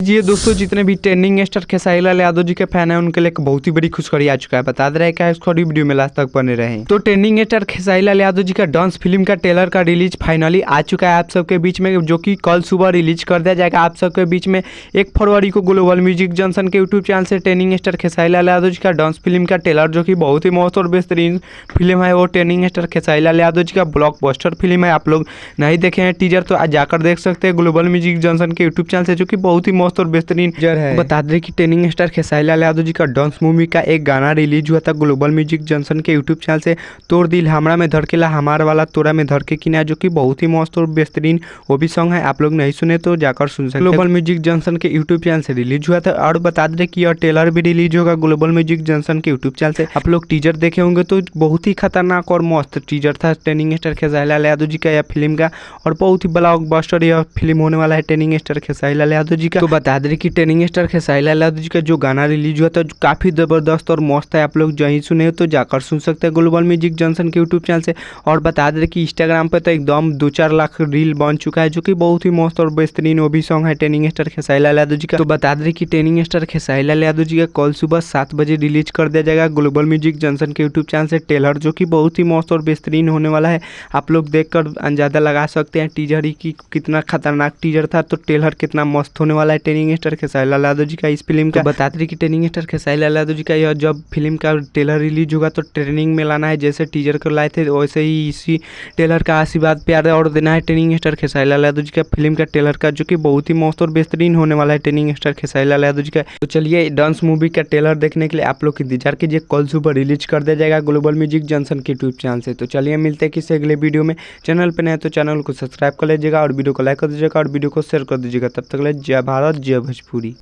लीजिए दोस्तों, जितने भी ट्रेंडिंग स्टार खेसारी लाल यादव जी के फैन हैं उनके लिए एक बहुत ही बड़ी खुशखबरी आ चुका है। बता दे रहे हैं क्या, इसको वीडियो में लास्ट तक बने रहें। तो ट्रेंडिंग स्टार खेसारी लाल यादव जी का डांस फिल्म का ट्रेलर का रिलीज फाइनली आ चुका है आप सबके बीच में, जो कि कल सुबह रिलीज कर दिया जाएगा आप सबके बीच में। 1 फरवरी को ग्लोबल म्यूजिक जंक्शन के यूट्यूब चैनल से ट्रेंडिंग स्टार खेसारी लाल यादव जी का डांस फिल्म का ट्रेलर, जो कि बहुत ही मस्त और बेहतरीन फिल्म है, वो ट्रेंडिंग स्टार खेसारी लाल यादव जी का ब्लॉकबस्टर फिल्म है। आप लोग नहीं देखे हैं टीजर तो आज जाकर देख सकते हैं ग्लोबल म्यूजिक जंक्शन के यूट्यूब चैनल से, जो कि बहुत ही मस्त और बेहतरीन है। बता दें कि ट्रेंडिंग स्टार खेसारी लाल यादव जी का डांस मूवी का एक गाना रिलीज हुआ था ग्लोबल म्यूजिक जंक्शन के यूट्यूब चैनल से, तोड़ दिल हमरा में धड़केला हमार वाला तोरा में धड़के किना, जो कि बहुत ही मस्त और बेहतरीन वो भी सॉन्ग है। आप लोग नहीं सुने तो जाकर सुन सकते हैं, ग्लोबल म्यूजिक जंक्शन के यूट्यूब चैनल से रिलीज हुआ था। और बता दें कि यह ट्रेलर भी रिलीज होगा ग्लोबल म्यूजिक जंक्शन के यूट्यूब चैनल से। आप लोग टीजर देखे होंगे तो बहुत ही खतरनाक और मस्त टीजर था ट्रेंडिंग स्टार खेसारी लाल यादव जी का यह फिल्म का, और बहुत ही ब्लॉकबस्टर यह फिल्म होने वाला है ट्रेंडिंग स्टार खेसारी लाल यादव जी का। तो बता दें कि ट्रेंडिंग स्टार खेसारी लाल यादव जी का जो गाना रिलीज हुआ था काफ़ी ज़बरदस्त और मस्त है। आप लोग जहीं सुने तो जाकर सुन सकते हैं ग्लोबल म्यूजिक जंक्शन के यूट्यूब चैनल से। और बता दें कि इंस्टाग्राम पर तो एकदम 2-4 लाख रील बन चुका है, जो कि बहुत ही मस्त और बेहतरीन वो भी सॉन्ग है ट्रेंडिंग स्टार खेसारी लाल यादव जी का। तो बता दें कि ट्रेंडिंग स्टार खेसारी लाल यादव जी का कल सुबह 7 बजे रिलीज कर दिया जाएगा ग्लोबल म्यूजिक जंक्शन के यूट्यूब चैनल से ट्रेलर, जो कि बहुत ही मस्त और बेहतरीन होने वाला है। आप लोग देखकर अंदाजा लगा सकते हैं टीजर ही की कितना खतरनाक टीजर था, तो ट्रेलर कितना मस्त होने वाला है ट्रेंडिंग स्टार खेसारी लाल यादव जी का इस फिल्म का। बता दें कि ट्रेंडिंग स्टार खेसारी लाल यादव जी का यह जब फिल्म का ट्रेलर रिलीज होगा तो ट्रेनिंग में लाना है, जैसे टीजर को लाए थे वैसे ही इसी ट्रेलर का आशीर्वाद प्यार और देना है ट्रेंडिंग स्टार खेसारी लाल यादव जी का फिल्म का ट्रेलर का, जो कि बहुत ही मस्त और बेहतरीन होने वाला है ट्रेंडिंग स्टार खेसारी लाल यादव जी का। तो चलिए डांस मूवी का ट्रेलर देखने के लिए आप लोग इंतजार कीजिए, कल सुबह रिलीज कर दिया जाएगा ग्लोबल म्यूजिक जंक्शन के यूट्यूब चैनल से। तो चलिए मिलते हैं किसी अगले वीडियो में। चैनल पर नए तो चैनल को सब्सक्राइब कर लीजिएगा और वीडियो को लाइक कर दीजिएगा और वीडियो को शेयर कर दीजिएगा। तब तक के लिए जय भारत जय भोजपुरी।